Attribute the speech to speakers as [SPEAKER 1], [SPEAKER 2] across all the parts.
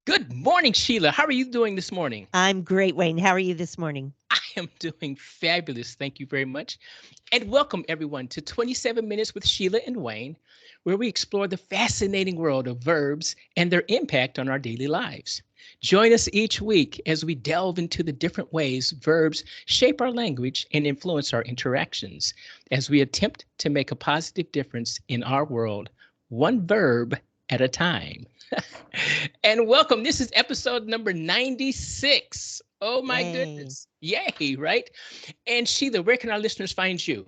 [SPEAKER 1] Good morning, Sheila. How are you doing this morning?
[SPEAKER 2] I'm great, Wayne. How are you this morning?
[SPEAKER 1] I am doing fabulous. Thank you very much. And welcome, everyone, to 27 Minutes with Sheila and Wayne, where we explore the fascinating world of verbs and their impact on our daily lives. Join us each week as we delve into the different ways verbs shape our language and influence our interactions, as we attempt to make a positive difference in our world, one verb at a time. And welcome. This is episode number 96. Oh my
[SPEAKER 2] Yay.
[SPEAKER 1] goodness. Yay, right? And Sheila, where can our listeners find you?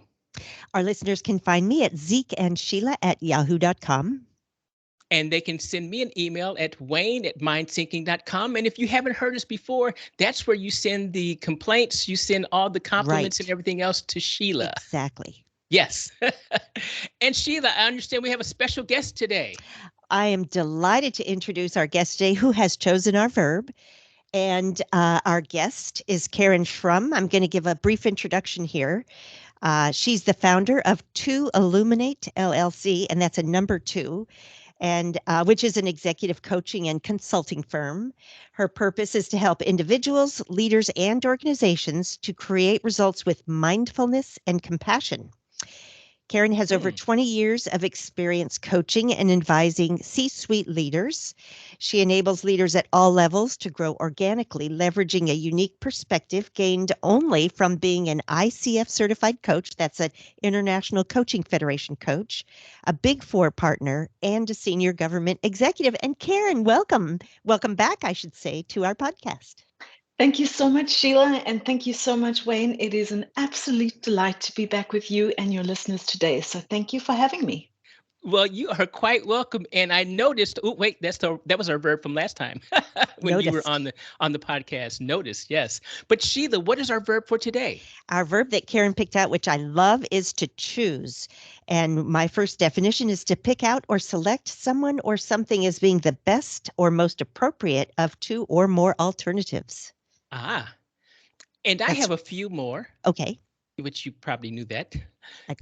[SPEAKER 2] Our listeners can find me at zekeandsheila@yahoo.com.
[SPEAKER 1] And they can send me an email at wayne@mindsyncing.com. And if you haven't heard us before, that's where you send the complaints, you send all the compliments and
[SPEAKER 2] Right.
[SPEAKER 1] everything else to Sheila.
[SPEAKER 2] Exactly.
[SPEAKER 1] Yes. And Sheila, I understand we have a special guest today.
[SPEAKER 2] I am delighted to introduce our guest today who has chosen our verb. And our guest is Karen Schrum. I'm going to give a brief introduction here. She's the founder of Two Illuminate LLC, and that's a number two, and which is an executive coaching and consulting firm. Her purpose is to help individuals, leaders, and organizations to create results with mindfulness and compassion. Karen has over
[SPEAKER 1] Hmm.
[SPEAKER 2] 20 years of experience coaching and advising C suite leaders. She enables leaders at all levels to grow organically, leveraging a unique perspective gained only from being an ICF certified coach, that's an International Coaching Federation coach, a Big Four partner, and a senior government executive. And Karen, welcome. Welcome back, I should say, to our podcast.
[SPEAKER 3] Thank you so much, Sheila, and thank you so much, Wayne. It is an absolute delight to be back with you and your listeners today. So thank you for having me.
[SPEAKER 1] Well, you are quite welcome. And I noticed. Oh, wait, that was our verb from last time when you were
[SPEAKER 2] Noticed.
[SPEAKER 1] on the podcast. Notice, yes. But Sheila, what is our verb for today?
[SPEAKER 2] Our verb that Karen picked out, which I love, is to choose. And my first definition is to pick out or select someone or something as being the best or most appropriate of two or more alternatives.
[SPEAKER 1] Ah, and I
[SPEAKER 2] That's
[SPEAKER 1] have a few more,
[SPEAKER 2] okay.
[SPEAKER 1] which you probably knew that.
[SPEAKER 2] I,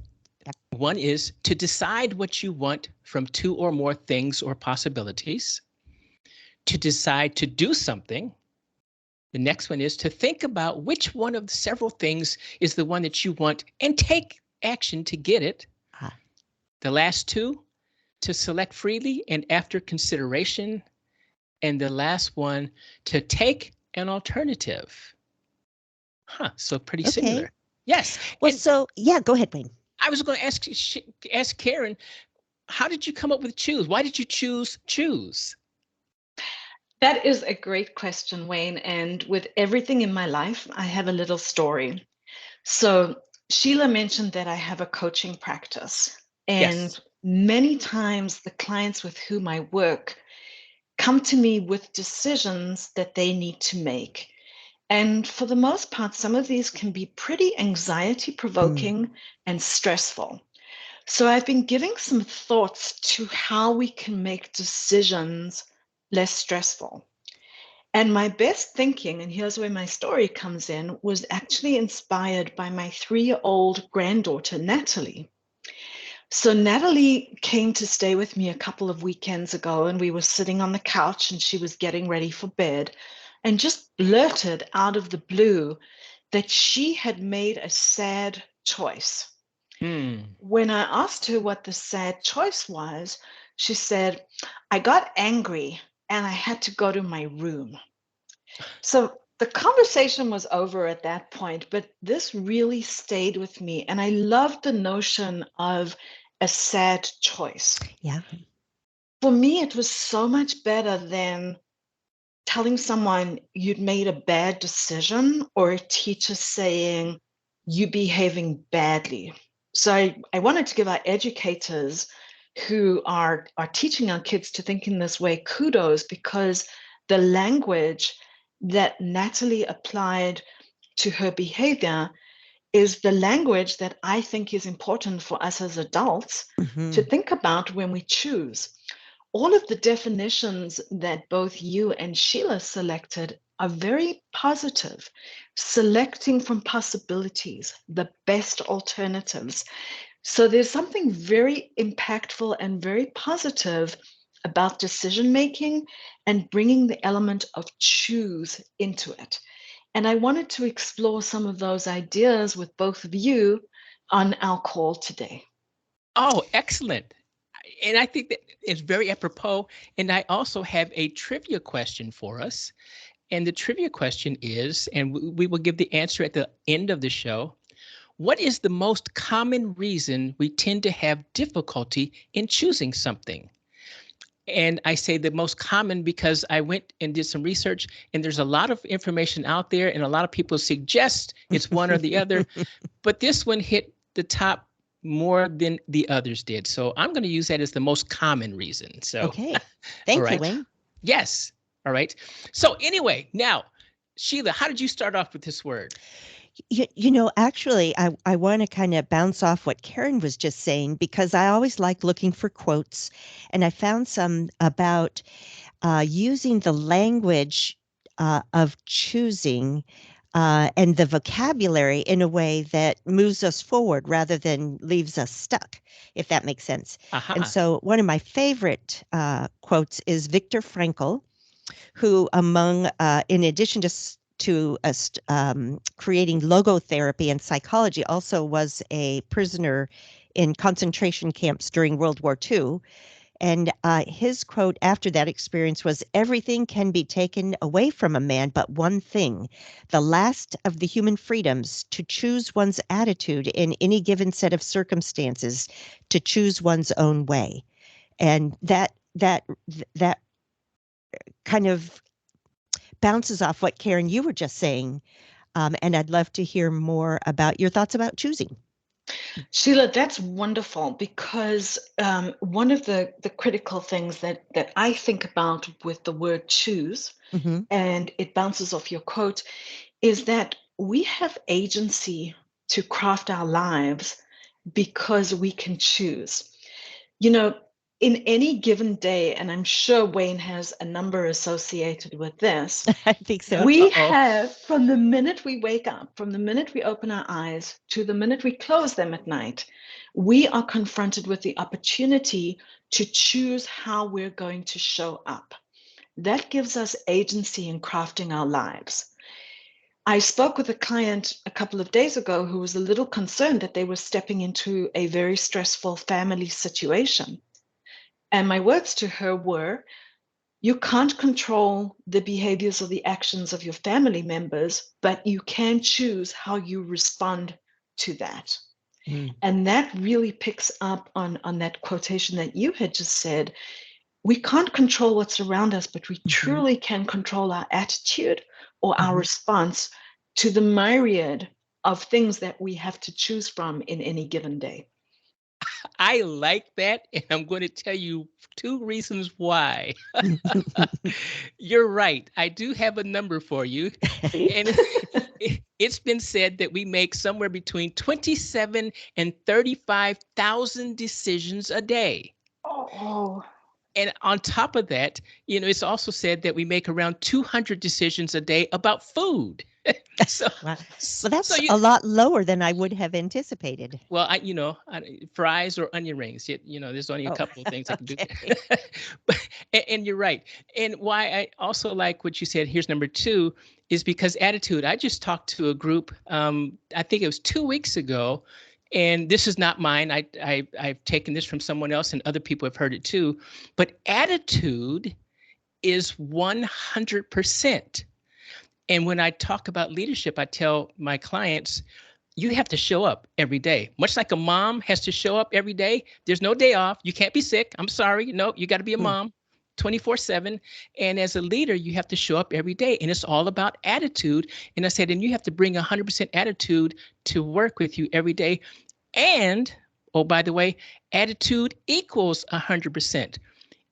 [SPEAKER 2] yep.
[SPEAKER 1] One is to decide what you want from two or more things or possibilities, to decide to do something. The next one is to think about which one of the several things is the one that you want and take action to get it.
[SPEAKER 2] Ah,
[SPEAKER 1] The last two, to select freely and after consideration. And the last one, to take an alternative. Huh, so pretty
[SPEAKER 2] okay.
[SPEAKER 1] similar. Yes.
[SPEAKER 2] Well,
[SPEAKER 1] And
[SPEAKER 2] so yeah, go ahead, Wayne.
[SPEAKER 1] I was going to ask Karen, how did you come up with choose? Why did you choose choose?
[SPEAKER 3] That is a great question, Wayne. And with everything in my life, I have a little story. So Sheila mentioned that I have a coaching practice. And
[SPEAKER 1] Yes.
[SPEAKER 3] many times the clients with whom I work come to me with decisions that they need to make. And for the most part, some of these can be pretty anxiety
[SPEAKER 2] Mm,
[SPEAKER 3] provoking and stressful. So I've been giving some thoughts to how we can make decisions less stressful. And my best thinking, and here's where my story comes in, was actually inspired by my 3-year-old granddaughter, Natalie. So Natalie came to stay with me a couple of weekends ago, and we were sitting on the couch and she was getting ready for bed and just blurted out of the blue that she had made a sad choice.
[SPEAKER 1] Hmm.
[SPEAKER 3] When I asked her what the sad choice was, she said, I got angry and I had to go to my room. So the conversation was over at that point, but this really stayed with me. And I loved the notion of a sad choice.
[SPEAKER 2] yeah.
[SPEAKER 3] For me, it was so much better than telling someone you'd made a bad decision or a teacher saying you behaving badly. So I wanted to give our educators who are teaching our kids to think in this way kudos, because the language that Natalie applied to her behavior is the language that I think is important for us as adults to
[SPEAKER 2] Hmm.
[SPEAKER 3] think about when we choose. All of the definitions that both you and Sheila selected are very positive, selecting from possibilities, the best alternatives. So there's something very impactful and very positive about decision making and bringing the element of choose into it. And I wanted to explore some of those ideas with both of you on our call today.
[SPEAKER 1] Oh, excellent. And I think that it's very apropos. And I also have a trivia question for us. And the trivia question is, and we will give the answer at the end of the show. What is the most common reason we tend to have difficulty in choosing something? And I say the most common because I went and did some research, and there's a lot of information out there, and a lot of people suggest it's one or the other, but this one hit the top more than the others did. So I'm going to use that as the most common reason. So,
[SPEAKER 2] Okay.
[SPEAKER 1] all
[SPEAKER 2] Thank you,
[SPEAKER 1] right.
[SPEAKER 2] Wayne.
[SPEAKER 1] Yes. All right. So anyway, now, Sheila, how did you start off with this word?
[SPEAKER 2] Actually, I want to kind of bounce off what Karen was just saying because I always like looking for quotes. And I found some about using the language of choosing and the vocabulary in a way that moves us forward rather than leaves us stuck, if that makes sense. And
[SPEAKER 1] Aha.
[SPEAKER 2] so one of my favorite quotes is Viktor Frankl, who in addition to creating logotherapy and psychology, also was a prisoner in concentration camps during World War II. And his quote after that experience was, "Everything can be taken away from a man, but one thing, the last of the human freedoms, to choose one's attitude in any given set of circumstances, to choose one's own way." And that kind of bounces off what, Karen, you were just saying. And I'd love to hear more about your thoughts about choosing.
[SPEAKER 3] Sheila, that's wonderful because one of the critical things that I think about with the word choose,
[SPEAKER 2] Mm-hmm.
[SPEAKER 3] and it bounces off your quote, is that we have agency to craft our lives because we can choose. You know, in any given day, and I'm sure Wayne has a number associated with this,
[SPEAKER 2] I think so.
[SPEAKER 3] we
[SPEAKER 1] Uh-oh.
[SPEAKER 3] have, from the minute we wake up, from the minute we open our eyes to the minute we close them at night, we are confronted with the opportunity to choose how we're going to show up. That gives us agency in crafting our lives. I spoke with a client a couple of days ago who was a little concerned that they were stepping into a very stressful family situation. And my words to her were, you can't control the behaviors or the actions of your family members, but you can choose how you respond to that.
[SPEAKER 2] Mm.
[SPEAKER 3] And that really picks up on that quotation that you had just said. We can't control what's around us, but we truly can control our attitude or our response to the myriad of things that we have to choose from in any given day.
[SPEAKER 1] I like that, and I'm going to tell you 2 reasons why. You're right. I do have a number for you, and it's been said that we make somewhere between 27 and 35,000 decisions a day.
[SPEAKER 3] Oh,
[SPEAKER 1] And on top of that, it's also said that we make around 200 decisions a day about food. So,
[SPEAKER 2] Wow.
[SPEAKER 1] so
[SPEAKER 2] Well, that's
[SPEAKER 1] you,
[SPEAKER 2] a lot lower than I would have anticipated.
[SPEAKER 1] well, fries or onion rings. There's only a
[SPEAKER 2] Oh,
[SPEAKER 1] couple of things I can do.
[SPEAKER 2] okay.
[SPEAKER 1] But, and you're right. And why I also like what you said, here's number 2, is because attitude. I just talked to a group, I think it was 2 weeks ago, and this is not mine. I've taken this from someone else, and other people have heard it too. But attitude is 100%. And when I talk about leadership, I tell my clients, you have to show up every day. Much like a mom has to show up every day. There's no day off. You can't be sick. I'm sorry. No, you got to be a
[SPEAKER 2] Hmm.
[SPEAKER 1] mom 24/7. And as a leader, you have to show up every day. And it's all about attitude. And I said, and you have to bring 100% attitude to work with you every day. And, oh, by the way, attitude equals 100%.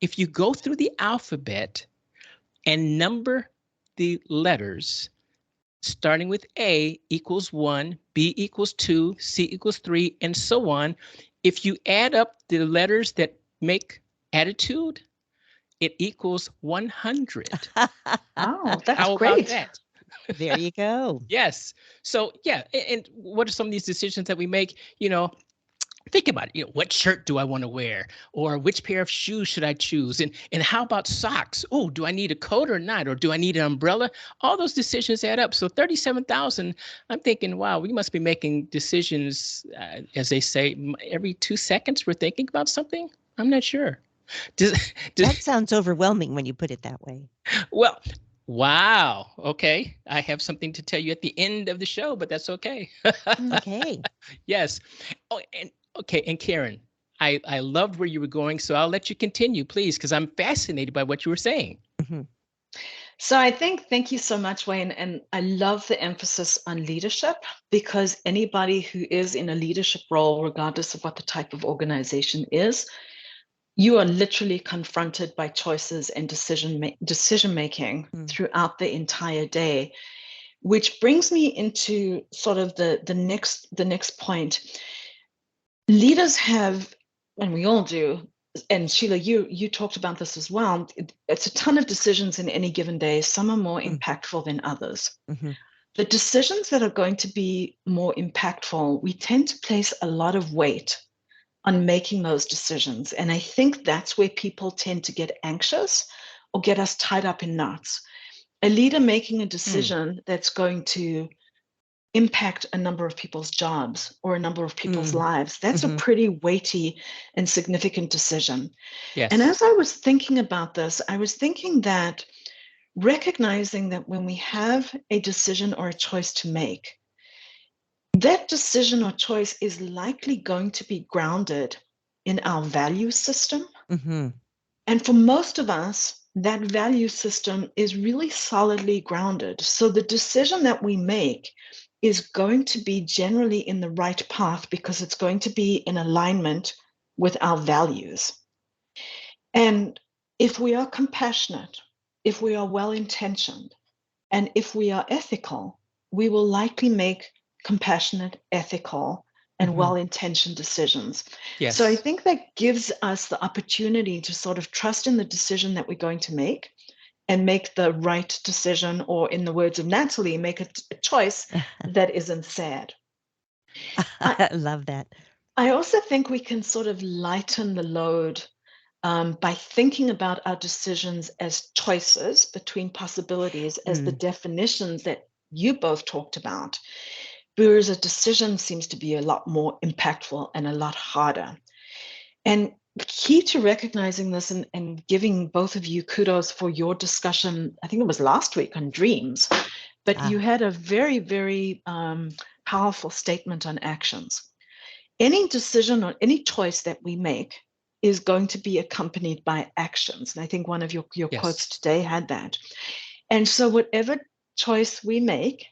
[SPEAKER 1] If you go through the alphabet and number the letters, starting with A equals 1, B equals 2, C equals 3, and so on. If you add up the letters that make attitude, it equals 100.
[SPEAKER 3] wow, that's
[SPEAKER 1] How about
[SPEAKER 3] great.
[SPEAKER 1] that?
[SPEAKER 2] There you go.
[SPEAKER 1] Yes. So, yeah. And what are some of these decisions that we make? think about it. What shirt do I want to wear, or which pair of shoes should I choose, and how about socks? Oh, do I need a coat or not, or do I need an umbrella? All those decisions add up. So 37,000. I'm thinking, wow, we must be making decisions, as they say, every 2 seconds. We're thinking about something. I'm not sure. Does,
[SPEAKER 2] That
[SPEAKER 1] does,
[SPEAKER 2] sounds overwhelming when you put it that way.
[SPEAKER 1] well, wow. Okay, I have something to tell you at the end of the show, but that's okay.
[SPEAKER 2] Okay.
[SPEAKER 1] Yes. Oh, and okay, and Karen, I loved where you were going, so I'll let you continue, please, because I'm fascinated by what you were saying.
[SPEAKER 2] Hmm.
[SPEAKER 3] So I think, thank you so much, Wayne. And I love the emphasis on leadership, because anybody who is in a leadership role, regardless of what the type of organization is, you are literally confronted by choices and decision making throughout the entire day, which brings me into sort of the next point. Leaders have, and we all do, and Sheila, you talked about this as well. It's a ton of decisions in any given day. Some are more impactful than others.
[SPEAKER 2] Hmm.
[SPEAKER 3] The decisions that are going to be more impactful, we tend to place a lot of weight on making those decisions. And I think that's where people tend to get anxious or get us tied up in knots. A leader making a decision that's going to impact a number of people's jobs or a number of people's lives, that's a pretty weighty and significant decision. And
[SPEAKER 1] Yes.
[SPEAKER 3] as I was thinking about this, I was thinking that recognizing that when we have a decision or a choice to make, that decision or choice is likely going to be grounded in our value system.
[SPEAKER 2] Hmm.
[SPEAKER 3] And for most of us, that value system is really solidly grounded. So the decision that we make is going to be generally in the right path because it's going to be in alignment with our values. And if we are compassionate, if we are well intentioned, and if we are ethical, we will likely make compassionate, ethical, and well intentioned decisions. So I
[SPEAKER 1] Yes.
[SPEAKER 3] think that gives us the opportunity to sort of trust in the decision that we're going to make and make the right decision, or in the words of Natalie, make a choice that isn't sad. I,
[SPEAKER 2] I love that.
[SPEAKER 3] I also think we can sort of lighten the load by thinking about our decisions as choices between possibilities, as the definitions that you both talked about, whereas a decision seems to be a lot more impactful and a lot harder. And key to recognizing this, and giving both of you kudos for your discussion, I think it was last week on dreams, but you had a very, very powerful statement on actions. Any decision or any choice that we make is going to be accompanied by actions. And I think one of your quotes
[SPEAKER 1] Yes.
[SPEAKER 3] today had that. And so whatever choice we make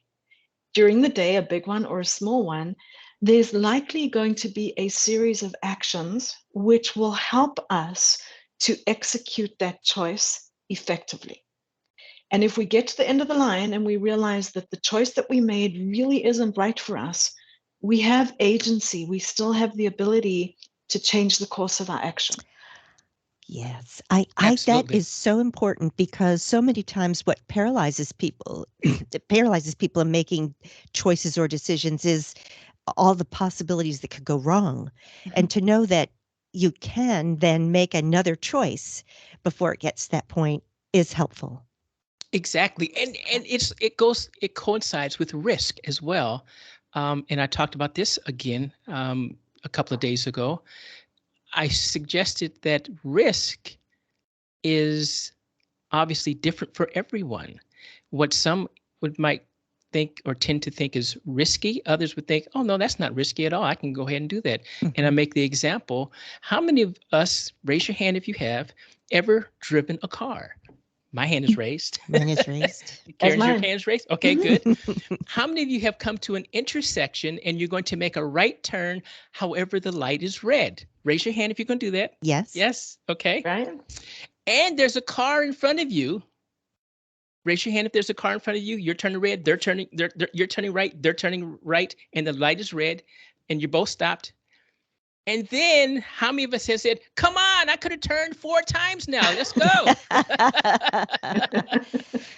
[SPEAKER 3] during the day, a big one or a small one, there's likely going to be a series of actions which will help us to execute that choice effectively. And if we get to the end of the line and we realize that the choice that we made really isn't right for us, we have agency. We still have the ability to change the course of our action.
[SPEAKER 2] Yes, I that
[SPEAKER 1] Absolutely.
[SPEAKER 2] is so important because so many times what paralyzes people, that paralyzes people in making choices or decisions is all the possibilities that could go wrong. And to know that you can then make another choice before it gets to that point is helpful.
[SPEAKER 1] Exactly. And it coincides with risk as well. And I talked about this again a couple of days ago. I suggested that risk is obviously different for everyone. What some might think or tend to think is risky, others would think, oh no, that's not risky at all. I can go ahead and do that. And I
[SPEAKER 2] Mhm.
[SPEAKER 1] make the example, how many of us, raise your hand if you have, ever driven a car? My hand is raised.
[SPEAKER 2] Mine is raised.
[SPEAKER 3] As
[SPEAKER 1] Karen's, your
[SPEAKER 3] mine.
[SPEAKER 1] hand is raised. Okay, good. How many of you have come to an intersection and you're going to make a right turn, however the light is red? Raise your hand if you can do that.
[SPEAKER 2] Yes.
[SPEAKER 1] Yes. Okay.
[SPEAKER 3] Right?
[SPEAKER 1] And there's a car in front of you. Raise your hand if there's a car in front of you. You're turning red. You're turning right. They're turning right, and the light is red, and you're both stopped. And then how many of us has said, "Come on, I could have turned 4 times now. Let's go."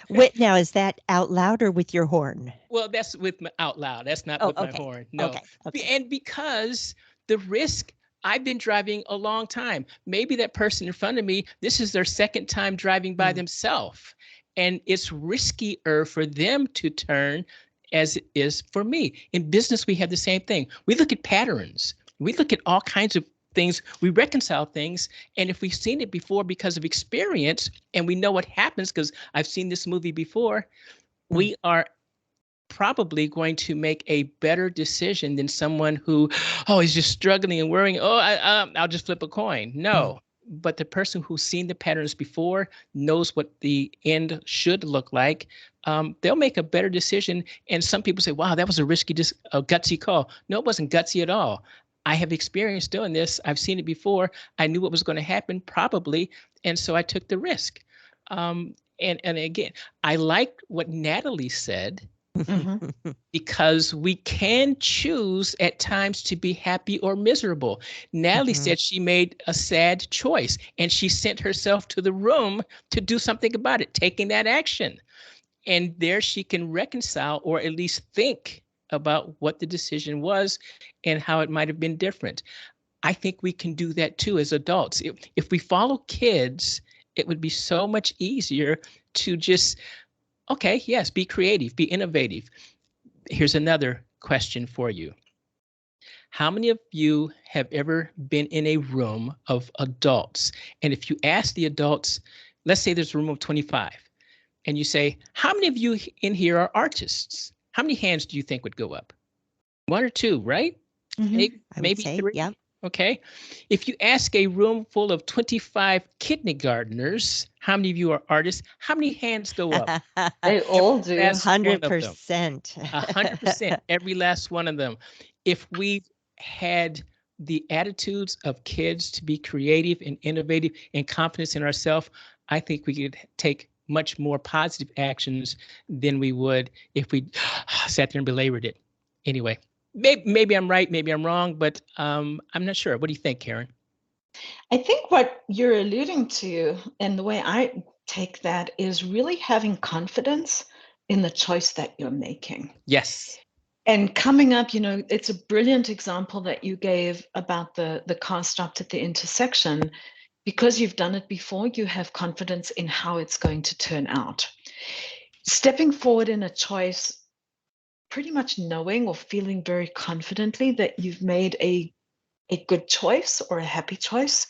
[SPEAKER 2] Wait, now is that out loud or with your horn?
[SPEAKER 1] Well, that's with my out loud. That's not
[SPEAKER 2] Oh,
[SPEAKER 1] with my
[SPEAKER 2] okay.
[SPEAKER 1] horn. No.
[SPEAKER 2] Okay. Okay.
[SPEAKER 1] And because The risk, I've been driving a long time. Maybe that person in front of me, this is their second time driving by
[SPEAKER 2] Mm.
[SPEAKER 1] themselves. And it's riskier for them to turn as it is for me. In business, we have the same thing. We look at patterns. We look at all kinds of things. We reconcile things. And if we've seen it before because of experience and we know what happens because I've seen this movie before,
[SPEAKER 2] Mm.
[SPEAKER 1] we are probably going to make a better decision than someone who, oh, is just struggling and worrying. Oh, I'll just flip a coin. No, but the person who's seen the patterns before knows what the end should look like. They'll make a better decision. And some people say, wow, that was a risky, a gutsy call. No, it wasn't gutsy at all. I have experience doing this. I've seen it before. I knew what was going to happen, probably. And so I took the risk. And again, I like what Natalie said because we can choose at times to be happy or miserable. Natalie said she made a sad choice and she sent herself to the room to do something about it, taking that action. And there she can reconcile or at least think about what the decision was and how it might have been different. I think we can do that too as adults. If we follow kids, it would be so much easier to just, okay, yes, be creative, be innovative. Here's another question for you. How many of you have ever been in a room of adults? And if you ask the adults, let's say there's a room of 25, and you say, how many of you in here are artists? How many hands do you think would go up? One or two, right? Maybe,
[SPEAKER 2] I would
[SPEAKER 1] maybe
[SPEAKER 2] say,
[SPEAKER 1] three.
[SPEAKER 2] yeah.
[SPEAKER 1] Okay. If you ask a room full of 25 kindergartners, how many of you are artists? How many hands go up?
[SPEAKER 3] They
[SPEAKER 1] Every
[SPEAKER 3] all do.
[SPEAKER 1] last one of them.
[SPEAKER 2] 100%.
[SPEAKER 1] 100%, every last one of them. If we had the attitudes of kids to be creative and innovative and confidence in ourselves, I think we could take much more positive actions than we would if we sat there and belabored it. Anyway, maybe I'm right, maybe I'm wrong, but I'm not sure. What do you think, Karen?
[SPEAKER 3] I think what you're alluding to, and the way I take that, is really having confidence in the choice that you're making.
[SPEAKER 1] Yes.
[SPEAKER 3] And coming up, it's a brilliant example that you gave about the car stopped at the intersection. Because you've done it before, you have confidence in how it's going to turn out. Stepping forward in a choice, pretty much knowing or feeling very confidently that you've made a good choice or a happy choice,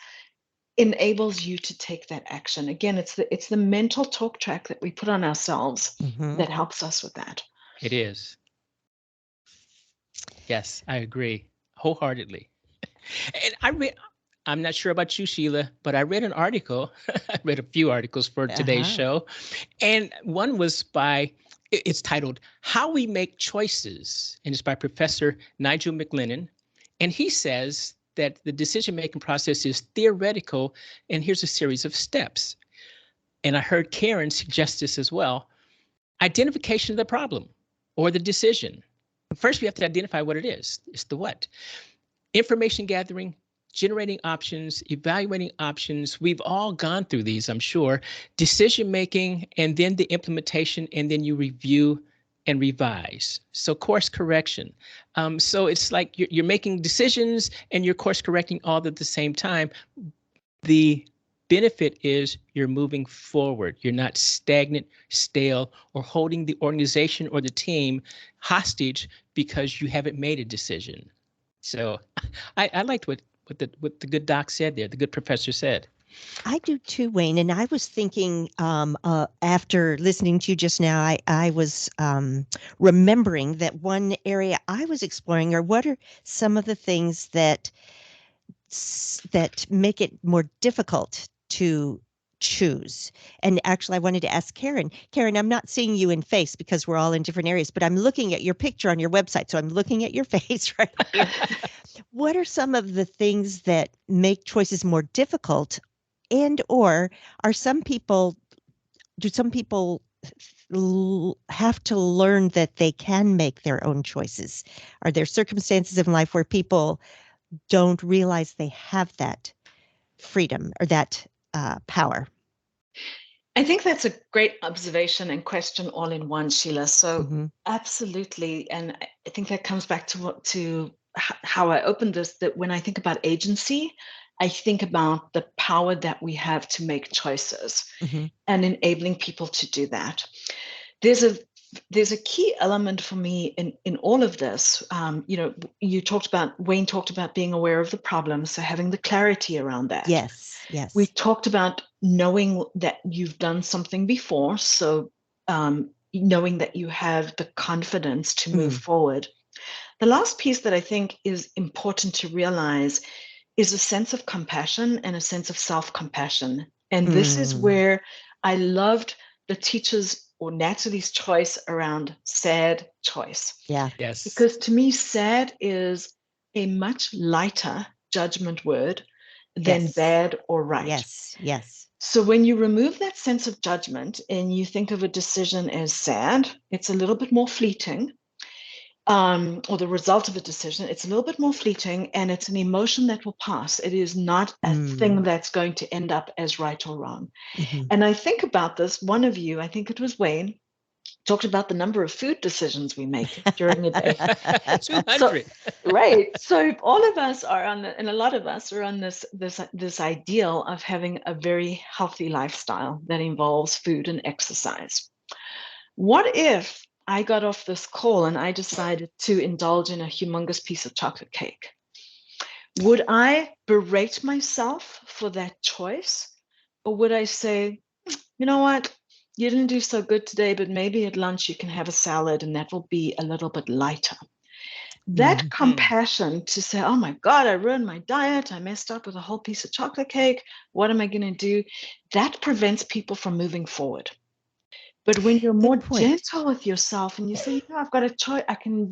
[SPEAKER 3] enables you to take that action. Again, it's the mental talk track that we put on ourselves that helps us with that.
[SPEAKER 1] It is. Yes, I agree wholeheartedly. And I'm not sure about you, Sheila, but I read an article. I read a few articles for today's show. And one was it's titled How We Make Choices. And it's by Professor Nigel McLennan. And he says that the decision-making process is theoretical. And here's a series of steps. And I heard Karen suggest this as well. Identification of the problem or the decision. First, we have to identify what it is. It's the what. Information gathering, generating options, evaluating options. We've all gone through these, I'm sure. Decision making, and then the implementation, and then you review and revise. So course correction. So it's like you're making decisions and you're course correcting all at the same time. The benefit is you're moving forward. You're not stagnant, stale, or holding the organization or the team hostage because you haven't made a decision. So I liked what the good doc said there, the good professor said.
[SPEAKER 2] I do too, Wayne. And I was thinking after listening to you just now, I was remembering that one area I was exploring are what are some of the things that make it more difficult to choose. And actually, I wanted to ask Karen. Karen, I'm not seeing you in face because we're all in different areas, but I'm looking at your picture on your website. So I'm looking at your face right here. What are some of the things that make choices more difficult? And or are some people, do some people have to learn that they can make their own choices? Are there circumstances in life where people don't realize they have that freedom or that power?
[SPEAKER 3] I think that's a great observation and question all in one, Sheila. So absolutely, and I think that comes back to how I opened this, that when I think about agency, I think about the power that we have to make choices and enabling people to do that. There's a key element for me in all of this. Wayne talked about being aware of the problem, so having the clarity around that.
[SPEAKER 2] Yes.
[SPEAKER 3] We talked about knowing that you've done something before, so knowing that you have the confidence to move forward. The last piece that I think is important to realize is a sense of compassion and a sense of self-compassion. And this is where I loved the teacher's or Natalie's choice around sad choice.
[SPEAKER 2] Yeah.
[SPEAKER 1] Yes.
[SPEAKER 3] Because to me, sad is a much lighter judgment word than bad or right.
[SPEAKER 2] Yes.
[SPEAKER 3] So when you remove that sense of judgment and you think of a decision as sad, it's a little bit more fleeting. Or the result of a decision, it's a little bit more fleeting, and it's an emotion that will pass. It is not a thing that's going to end up as right or wrong. And I think about this, one of you, I think it was Wayne, talked about the number of food decisions we make during a day.
[SPEAKER 1] 200.
[SPEAKER 3] Right. So all of us are and a lot of us are on this ideal of having a very healthy lifestyle that involves food and exercise. What if I got off this call and I decided to indulge in a humongous piece of chocolate cake? Would I berate myself for that choice? Or would I say, you know what? You didn't do so good today, but maybe at lunch you can have a salad and that will be a little bit lighter. That compassion to say, oh my God, I ruined my diet. I messed up with a whole piece of chocolate cake. What am I going to do? That prevents people from moving forward. But when you're more gentle with yourself and you say, I've got a choice, I can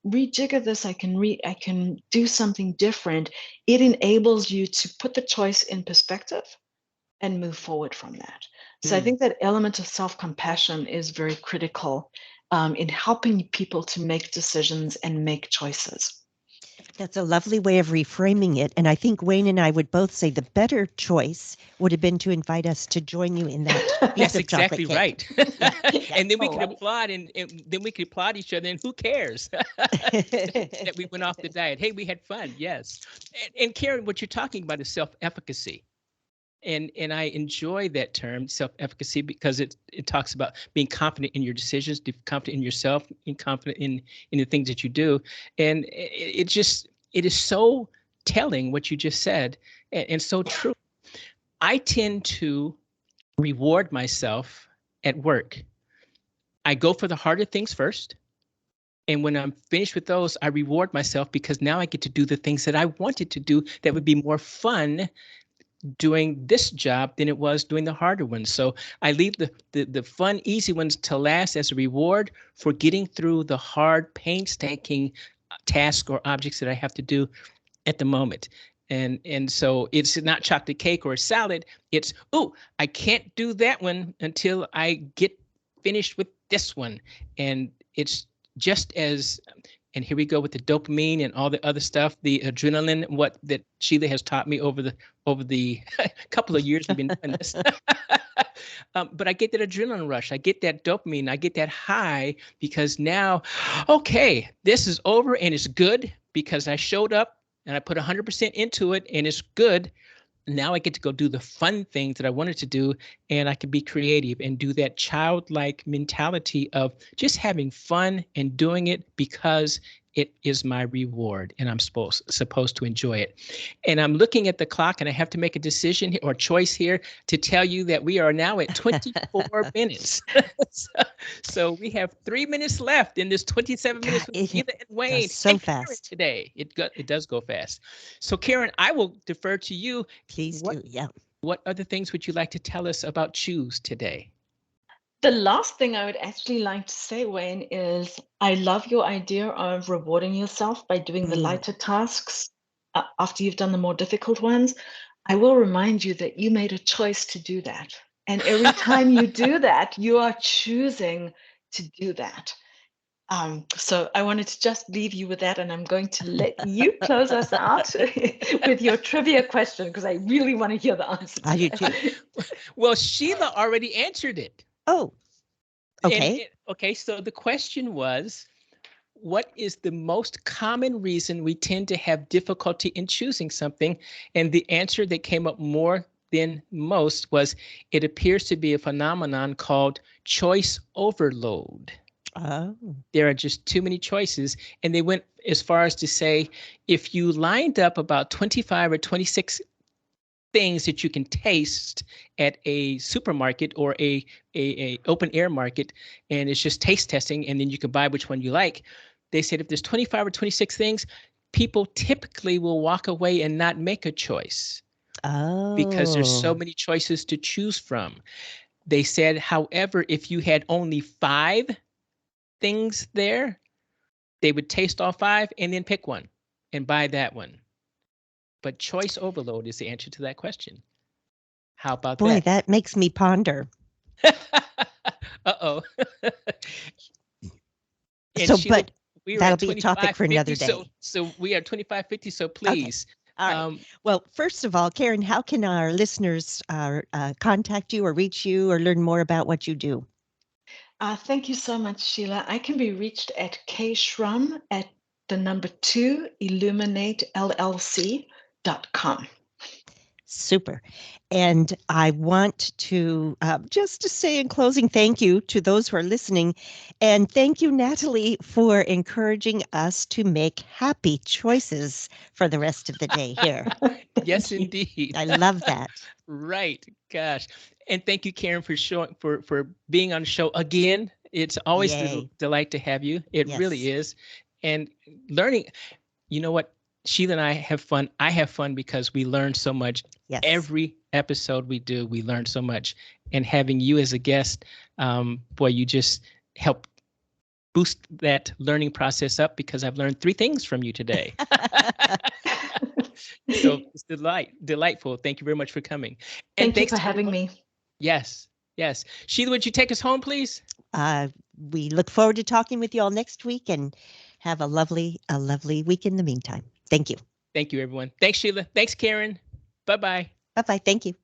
[SPEAKER 3] rejigger this, I can do something different, it enables you to put the choice in perspective and move forward from that. So I think that element of self-compassion is very critical in helping people to make decisions and make choices.
[SPEAKER 2] That's a lovely way of reframing it. And I think Wayne and I would both say the better choice would have been to invite us to join you in that piece
[SPEAKER 1] That's
[SPEAKER 2] of chocolate
[SPEAKER 1] exactly
[SPEAKER 2] cake.
[SPEAKER 1] right. And then we could applaud and then we could applaud each other, and who cares that we went off the diet? Hey, we had fun. Yes. And Karen, what you're talking about is self-efficacy. And I enjoy that term, self-efficacy, because it talks about being confident in your decisions, confident in yourself, and confident in the things that you do. And it is so telling what you just said, and so true. I tend to reward myself at work. I go for the harder things first. And when I'm finished with those, I reward myself because now I get to do the things that I wanted to do that would be more fun doing this job than it was doing the harder ones. So I leave the fun, easy ones to last as a reward for getting through the hard, painstaking tasks or objects that I have to do at the moment. And so it's not chocolate cake or a salad. It's, oh, I can't do that one until I get finished with this one. And it's just as, and here we go with the dopamine and all the other stuff, the adrenaline, what that Sheila has taught me over the couple of years we've been doing this. But I get that adrenaline rush. I get that dopamine. I get that high because now, okay, this is over and it's good because I showed up and I put 100% into it and it's good. Now I get to go do the fun things that I wanted to do, and I can be creative and do that childlike mentality of just having fun and doing it because it is my reward and I'm supposed to enjoy it. And I'm looking at the clock and I have to make a decision or choice here to tell you that we are now at 24 minutes. So we have 3 minutes left in this 27 minutes with Sheila and Wayne.
[SPEAKER 2] So fast
[SPEAKER 1] today. It does go fast. So Karen, I will defer to you.
[SPEAKER 2] Please do. Yeah.
[SPEAKER 1] What other things would you like to tell us about Choose today?
[SPEAKER 3] The last thing I would actually like to say, Wayne, is I love your idea of rewarding yourself by doing the lighter tasks after you've done the more difficult ones. I will remind you that you made a choice to do that. And every time you do that, you are choosing to do that. So I wanted to just leave you with that, and I'm going to let you close us out with your trivia question because I really want to hear the answer to
[SPEAKER 2] I do too.
[SPEAKER 1] Well, Sheila already answered it.
[SPEAKER 2] Oh, okay.
[SPEAKER 1] Okay, so the question was, what is the most common reason we tend to have difficulty in choosing something? And the answer that came up more than most was it appears to be a phenomenon called choice overload.
[SPEAKER 2] Oh.
[SPEAKER 1] There are just too many choices. And they went as far as to say, if you lined up about 25 or 26 things that you can taste at a supermarket or a open air market, and it's just taste testing, and then you can buy which one you like. They said if there's 25 or 26 things, people typically will walk away and not make a choice because there's so
[SPEAKER 2] Oh.
[SPEAKER 1] many choices to choose from. They said, however, if you had only 5 things there, they would taste all 5 and then pick one and buy that one. But choice overload is the answer to that question. How about
[SPEAKER 2] Boy,
[SPEAKER 1] that?
[SPEAKER 2] that makes me ponder.
[SPEAKER 1] Uh-oh. And
[SPEAKER 2] So,
[SPEAKER 1] Sheila,
[SPEAKER 2] but
[SPEAKER 1] we are
[SPEAKER 2] that'll
[SPEAKER 1] at
[SPEAKER 2] be a topic for
[SPEAKER 1] 25:50,
[SPEAKER 2] another
[SPEAKER 1] so
[SPEAKER 2] day.
[SPEAKER 1] we are 25:50, so
[SPEAKER 2] Okay.
[SPEAKER 1] please.
[SPEAKER 2] All right. Well, first of all, Karen, how can our listeners contact you or reach you or learn more about what you do?
[SPEAKER 3] Thank you so much, Sheila. I can be reached at kshrum at the number 2 illuminatellc.com.
[SPEAKER 2] Super. And I want to just to say in closing, thank you to those who are listening. And thank you, Natalie, for encouraging us to make happy choices for the rest of the day here.
[SPEAKER 1] Yes,
[SPEAKER 3] Thank you.
[SPEAKER 1] indeed.
[SPEAKER 2] I love that.
[SPEAKER 1] Right. Gosh. And thank you, Karen, for showing for being on the show again. It's always a
[SPEAKER 2] Yay.
[SPEAKER 1] delight to have you. It
[SPEAKER 2] Yes.
[SPEAKER 1] really is. And learning, you know what? Sheila and I have fun. I have fun because we learn so much.
[SPEAKER 2] Yes.
[SPEAKER 1] Every episode we do, we learn so much. And having you as a guest, boy, you just help boost that learning process up because I've learned 3 things from you today. So it's delightful. Thank you very much for coming. And
[SPEAKER 3] Thank you
[SPEAKER 1] thanks
[SPEAKER 3] for
[SPEAKER 1] to
[SPEAKER 3] having
[SPEAKER 1] everyone.
[SPEAKER 3] me.
[SPEAKER 1] Yes, yes. Sheila, would you take us home, please?
[SPEAKER 2] Uh, we look forward to talking with you all next week and have a lovely week in the meantime. Thank you.
[SPEAKER 1] Thank you, everyone. Thanks, Sheila. Thanks, Karen. Bye-bye.
[SPEAKER 2] Bye bye. Thank you.